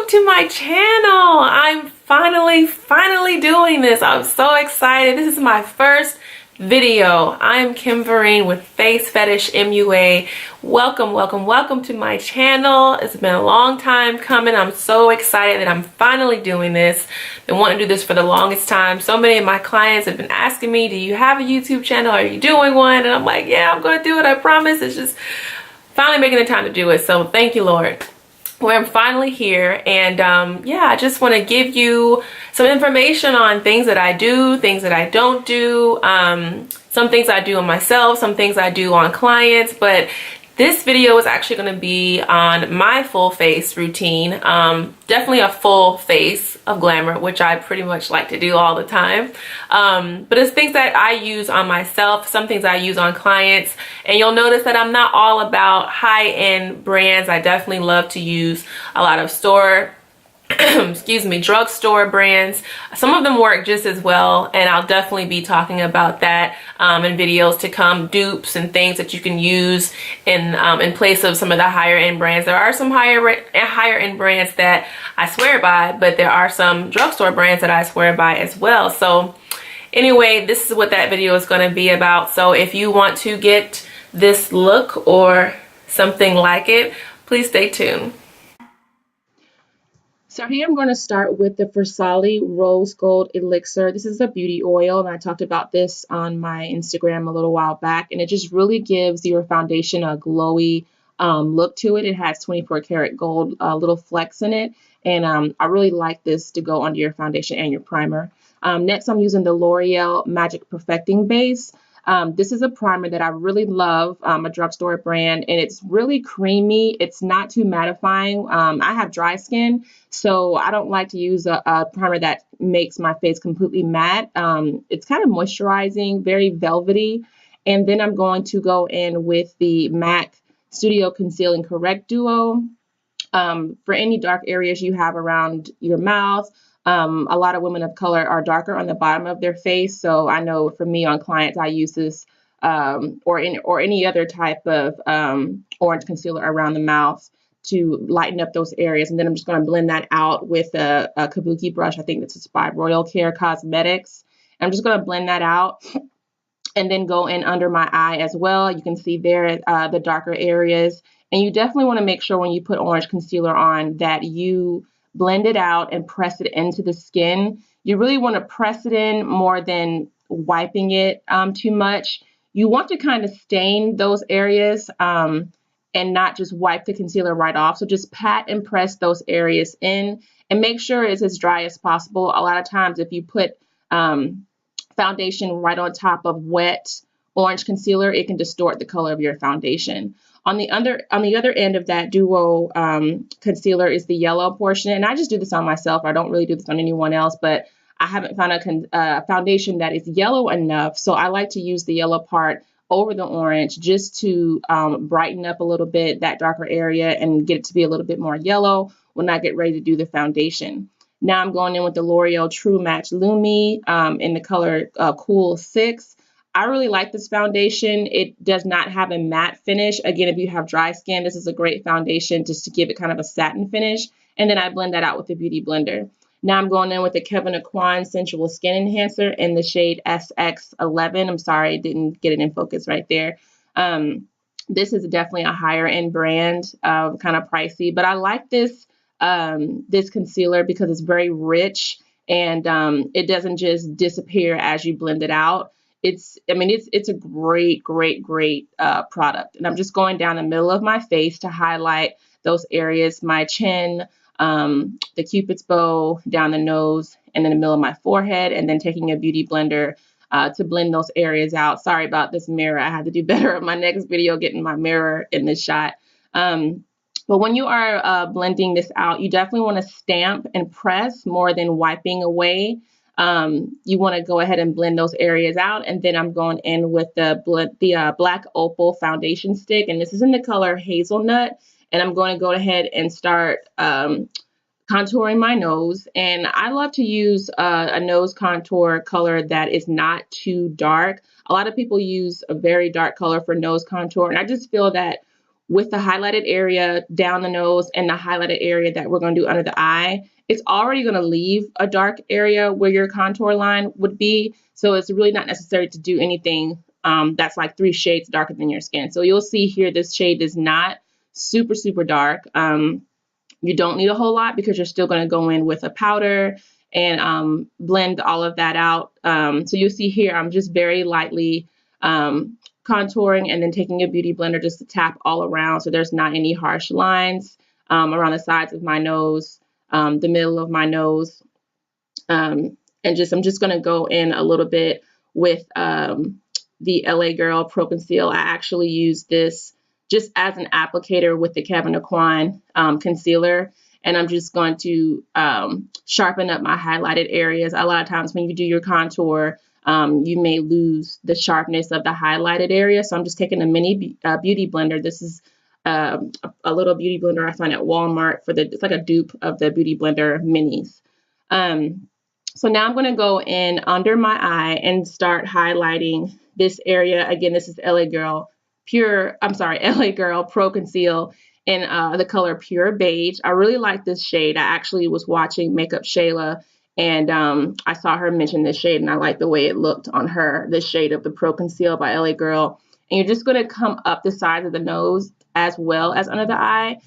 to my channel. I'm finally doing this. I'm so excited. This is my first video. I'm Kevyn with Face Fetish MUA. Welcome to my channel. It's been a long time coming. I'm so excited that I'm finally doing this. Been wanting to do this for the longest time. So many of my clients have been asking me, do you have a YouTube channel? Are you doing one? And I'm like, yeah, I'm gonna do it, I promise. It's just finally making the time to do it. So thank you, Lord. Well, I'm finally here, and yeah, I just want to give you some information on things that I do, things that I don't do, some things I do on myself, some things I do on clients, but this video is actually going to be on my full face routine. Definitely a full face of glamour, which I pretty much like to do all the time. But it's things that I use on myself, some things I use on clients. And you'll notice that I'm not all about high-end brands. I definitely love to use a lot of excuse me, drugstore brands. Some of them work just as well, and I'll definitely be talking about that in videos to come, dupes and things that you can use in place of some of the higher end brands. There are some higher end brands that I swear by, but there are some drugstore brands that I swear by as well. So anyway, this is what that video is going to be about. So if you want to get this look or something like it, please stay tuned. So here I'm going to start with the Farsali Rose Gold Elixir. This is a beauty oil, and I talked about this on my Instagram a little while back, and it just really gives your foundation a glowy look to it. It has 24 karat gold little flecks in it, and I really like this to go under your foundation and your primer. Next, I'm using the Loreal Magic Perfecting Base. This is a primer that I really love, a drugstore brand, and it's really creamy. It's not too mattifying. I have dry skin, so I don't like to use a primer that makes my face completely matte. It's kind of moisturizing, very velvety. And then I'm going to go in with the MAC Studio Conceal and Correct Duo. For any dark areas you have around your mouth. A lot of women of color are darker on the bottom of their face. So I know for me on clients, I use this or any other type of orange concealer around the mouth to lighten up those areas. And then I'm just going to blend that out with a kabuki brush. I think this is by Royal Care Cosmetics. I'm just going to blend that out and then go in under my eye as well. You can see there the darker areas. And you definitely want to make sure when you put orange concealer on that you blend it out and press it into the skin. You really want to press it in more than wiping it too much. You want to kind of stain those areas and not just wipe the concealer right off. So just pat and press those areas in and make sure it's as dry as possible. A lot of times if you put foundation right on top of wet orange concealer, it can distort the color of your foundation. On the other end of that duo concealer is the yellow portion, and I just do this on myself. I don't really do this on anyone else, but I haven't found a foundation that is yellow enough, so I like to use the yellow part over the orange just to brighten up a little bit that darker area and get it to be a little bit more yellow when I get ready to do the foundation. Now I'm going in with the L'Oreal True Match Lumi in the color Cool 6. I really like this foundation. It does not have a matte finish. Again, if you have dry skin, this is a great foundation just to give it kind of a satin finish. And then I blend that out with the Beauty Blender. Now I'm going in with the Kevyn Accoin Sensual Skin Enhancer in the shade XXXL. I'm sorry, I didn't get it in focus right there. This is definitely a higher end brand, kind of pricey, but I like this this concealer because it's very rich and it doesn't just disappear as you blend it out. It's a great product. And I'm just going down the middle of my face to highlight those areas, my chin, the Cupid's bow, down the nose, and in the middle of my forehead, and then taking a beauty blender to blend those areas out. Sorry about this mirror. I have to do better in my next video getting my mirror in this shot. But when you are blending this out, you definitely want to stamp and press more than wiping away. You want to go ahead and blend those areas out. And then I'm going in with the Black Opal foundation stick. And this is in the color Hazelnut. And I'm going to go ahead and start contouring my nose. And I love to use a nose contour color that is not too dark. A lot of people use a very dark color for nose contour. And I just feel that with the highlighted area down the nose and the highlighted area that we're going to do under the eye, it's already going to leave a dark area where your contour line would be. So it's really not necessary to do anything that's like 3 shades darker than your skin. So you'll see here, this shade is not super, super dark. You don't need a whole lot because you're still going to go in with a powder and blend all of that out. So you'll see here, I'm just very lightly contouring and then taking a beauty blender just to tap all around so there's not any harsh lines around the sides of my nose, the middle of my nose. And I'm just going to go in a little bit with the LA Girl Pro Conceal. I actually use this just as an applicator with the Kevyn Accoin concealer. And I'm just going to sharpen up my highlighted areas. A lot of times when you do your contour, you may lose the sharpness of the highlighted area. So I'm just taking a mini beauty blender. This is a little beauty blender I find at Walmart it's like a dupe of the Beauty Blender minis. So now I'm going to go in under my eye and start highlighting this area. Again, this is LA Girl Pro Conceal in the color Pure Beige. I really like this shade. I actually was watching Makeup Shayla and I saw her mention this shade and I like the way it looked on her, this shade of the Pro Conceal by LA Girl. And you're just going to come up the sides of the nose as well as under the eye.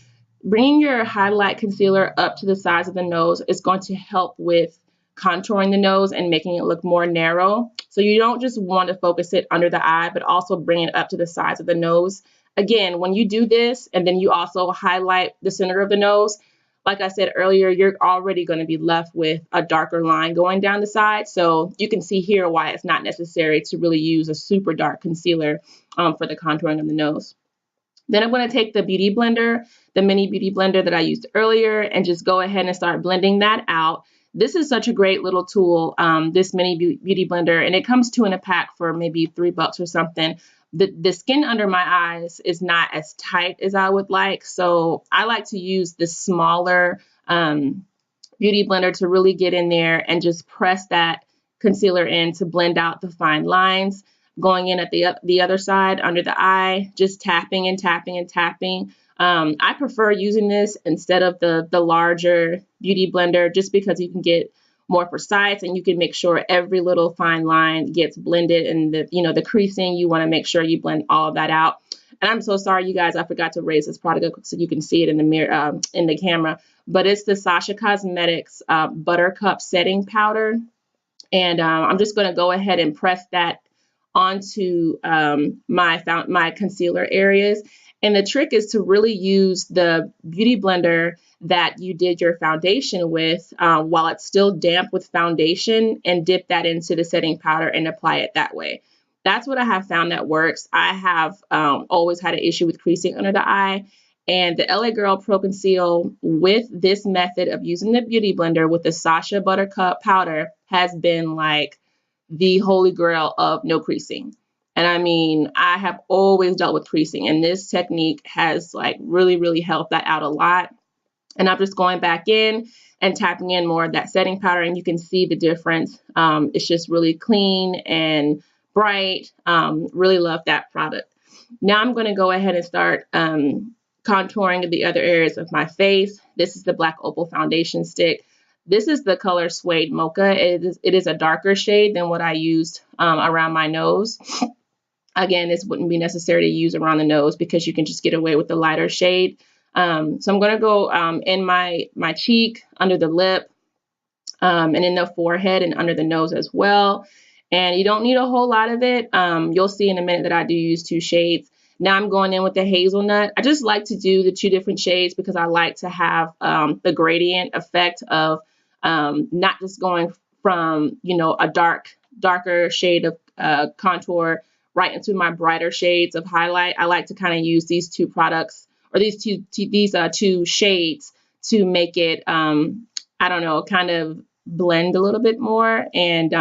Bringing your highlight concealer up to the sides of the nose is going to help with contouring the nose and making it look more narrow. So you don't just want to focus it under the eye, but also bring it up to the sides of the nose. Again, when you do this and then you also highlight the center of the nose, like I said earlier, you're already going to be left with a darker line going down the side. So you can see here why it's not necessary to really use a super dark concealer for the contouring of the nose. Then I'm going to take the beauty blender, the mini beauty blender that I used earlier, and just go ahead and start blending that out. This is such a great little tool, this mini beauty blender, and it comes 2 in a pack for maybe $3 or something. The skin under my eyes is not as tight as I would like, so I like to use the smaller beauty blender to really get in there and just press that concealer in to blend out the fine lines. Going in at the other side under the eye, just tapping and tapping and tapping. I prefer using this instead of the larger beauty blender just because you can get more precise and you can make sure every little fine line gets blended, and the creasing, you want to make sure you blend all of that out. And I'm so sorry, you guys, I forgot to raise this product up so you can see it in the mirror, in the camera, but it's the Sacha Cosmetics Buttercup setting powder. And I'm just going to go ahead and press that onto my concealer areas. And the trick is to really use the beauty blender that you did your foundation with while it's still damp with foundation, and dip that into the setting powder and apply it that way. That's what I have found that works. I have always had an issue with creasing under the eye, and the LA Girl Pro Conceal with this method of using the beauty blender with the Sacha Buttercup powder has been like the holy grail of no creasing. And I mean, I have always dealt with creasing, and this technique has like really, really helped that out a lot. And I'm just going back in and tapping in more of that setting powder, and you can see the difference. It's just really clean and bright. Really love that product. Now I'm going to go ahead and start contouring the other areas of my face. This is the Black Opal foundation stick. This is the color Suede Mocha. It is a darker shade than what I used around my nose. Again, this wouldn't be necessary to use around the nose because you can just get away with the lighter shade. So I'm going to go in my cheek, under the lip, and in the forehead and under the nose as well. And you don't need a whole lot of it. You'll see in a minute that I do use 2 shades. Now I'm going in with the Hazelnut. I just like to do the 2 different shades because I like to have the gradient effect of not just going from, a darker shade of contour right into my brighter shades of highlight. I like to kind of use these 2 products, or these two shades, to make it, I don't know, kind of blend a little bit more. And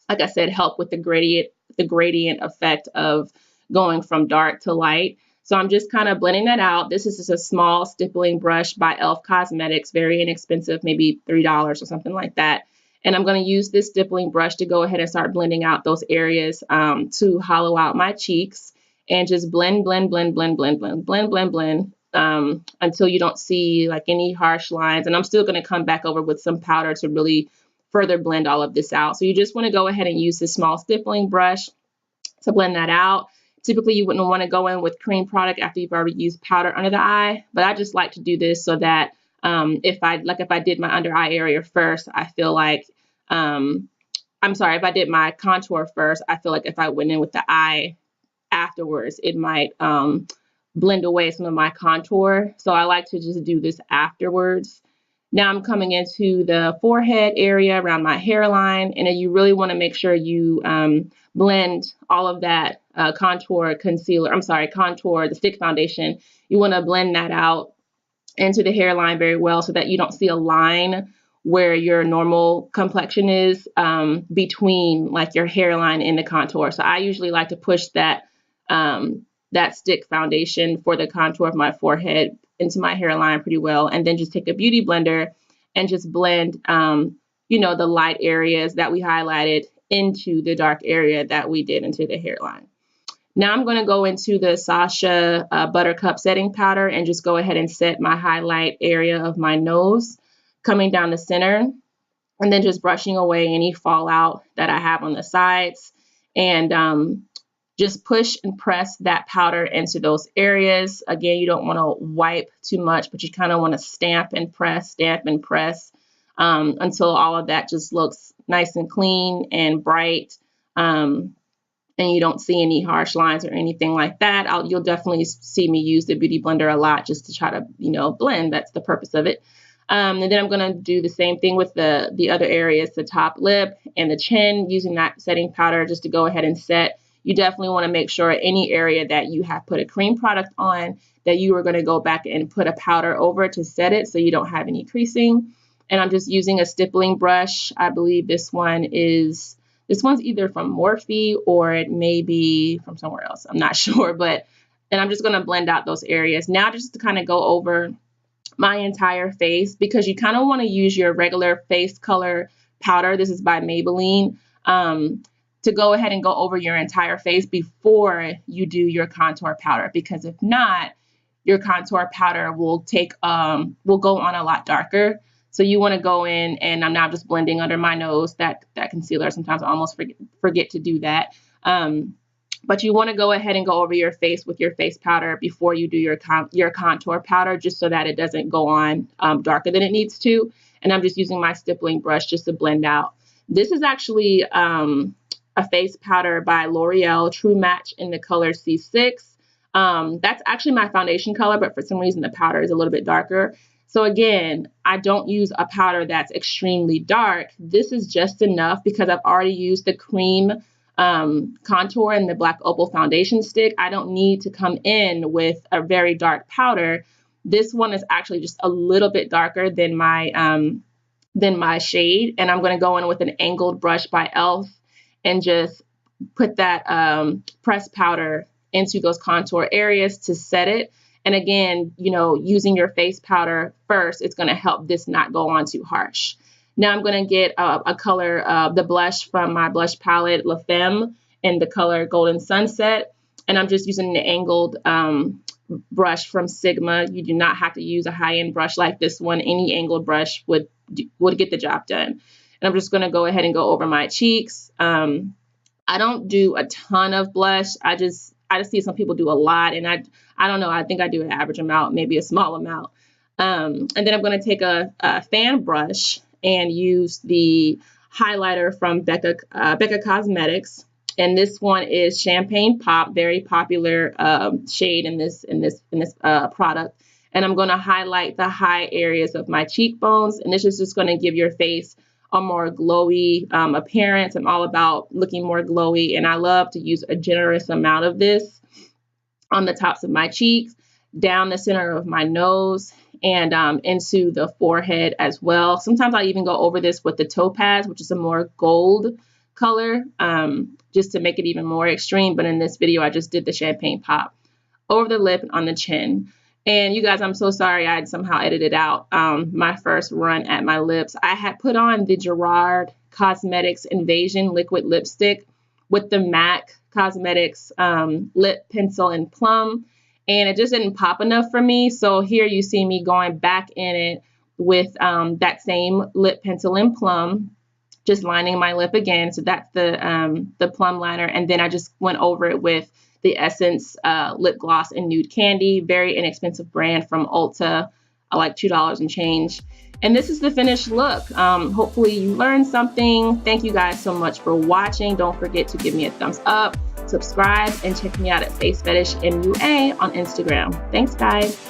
like I said, help with the gradient effect of going from dark to light. So I'm just kind of blending that out. This is just a small stippling brush by e.l.f. Cosmetics, very inexpensive, maybe $3 or something like that. And I'm going to use this stippling brush to go ahead and start blending out those areas to hollow out my cheeks. and just blend, blend, blend, blend, blend, blend, blend, blend, blend, until you don't see like any harsh lines. And I'm still going to come back over with some powder to really further blend all of this out. So you just want to go ahead and use this small stippling brush to blend that out. Typically, you wouldn't want to go in with cream product after you've already used powder under the eye, but I just like to do this so that if I did my under eye area first, I feel like, I'm sorry, if I did my contour first, I feel like if I went in with the eye afterwards, it might blend away some of my contour. So I like to just do this afterwards. Now I'm coming into the forehead area around my hairline, and then you really want to make sure you blend all of that contour, the stick foundation. You want to blend that out into the hairline very well so that you don't see a line where your normal complexion is between like your hairline and the contour. So I usually like to push that that stick foundation for the contour of my forehead into my hairline pretty well, and then just take a beauty blender and just blend the light areas that we highlighted into the dark area that we did into the hairline. Now I'm going to go into the Sacha Buttercup setting powder and just go ahead and set my highlight area of my nose, coming down the center, and then just brushing away any fallout that I have on the sides, and just push and press that powder into those areas. Again, you don't want to wipe too much, but you kind of want to stamp and press until all of that just looks nice and clean and bright. And you don't see any harsh lines or anything like that. You'll definitely see me use the Beauty Blender a lot just to try to, blend. That's the purpose of it. And then I'm going to do the same thing with the other areas, the top lip and the chin, using that setting powder just to go ahead and set. You definitely want to make sure any area that you have put a cream product on that you are going to go back and put a powder over to set it so you don't have any creasing. And I'm just using a stippling brush. I believe this one's either from Morphe or it may be from somewhere else. I'm not sure, and I'm just going to blend out those areas. Now just to kind of go over my entire face, because you kind of want to use your regular face color powder. This is by Maybelline, to go ahead and go over your entire face before you do your contour powder, because if not, your contour powder will go on a lot darker. So you want to go in, and I'm now just blending under my nose, that concealer. Sometimes I almost forget to do that. But you want to go ahead and go over your face with your face powder before you do your contour powder, just so that it doesn't go on darker than it needs to. And I'm just using my stippling brush just to blend out. This is actually a face powder by Loreal True Match in the color C6. That's actually my foundation color, but for some reason the powder is a little bit darker. So again, I don't use a powder that's extremely dark. This is just enough because I've already used the cream contour and the black opal foundation stick. I don't need to come in with a very dark powder. This one is actually just a little bit darker than my shade. And I'm going to go in with an angled brush by e.l.f. and just put that pressed powder into those contour areas to set it. And again, using your face powder first, it's going to help this not go on too harsh. Now I'm going to get a color, the blush from my blush palette, LaFemme, in the color Golden Sunset. And I'm just using the angled brush from Sigma. You do not have to use a high-end brush like this one. Any angled brush would get the job done. And I'm just going to go ahead and go over my cheeks. I don't do a ton of blush. I just see some people do a lot, and I don't know. I think I do an average amount, maybe a small amount. And then I'm going to take a fan brush and use the highlighter from Becca Cosmetics, and this one is Champagne Pop, very popular shade in this product. And I'm going to highlight the high areas of my cheekbones, and this is just going to give your face a more glowy appearance. I'm all about looking more glowy, and I love to use a generous amount of this on the tops of my cheeks, down the center of my nose, and into the forehead as well. Sometimes I even go over this with the topaz, which is a more gold color, just to make it even more extreme. But in this video, I just did the Champagne Pop over the lip and on the chin. And you guys, I'm so sorry I somehow edited out my first run at my lips. I had put on the Gerard Cosmetics Invasion liquid lipstick with the MAC Cosmetics lip pencil in Plum, and it just didn't pop enough for me. So here you see me going back in it with that same lip pencil in Plum, just lining my lip again. So that's the Plum liner, and then I just went over it with the Essence lip gloss in Nude Candy, very inexpensive brand from Ulta, like $2 and change. And this is the finished look. Hopefully you learned something. Thank you guys so much for watching. Don't forget to give me a thumbs up, subscribe, and check me out at Face Fetish MUA on Instagram. Thanks, guys.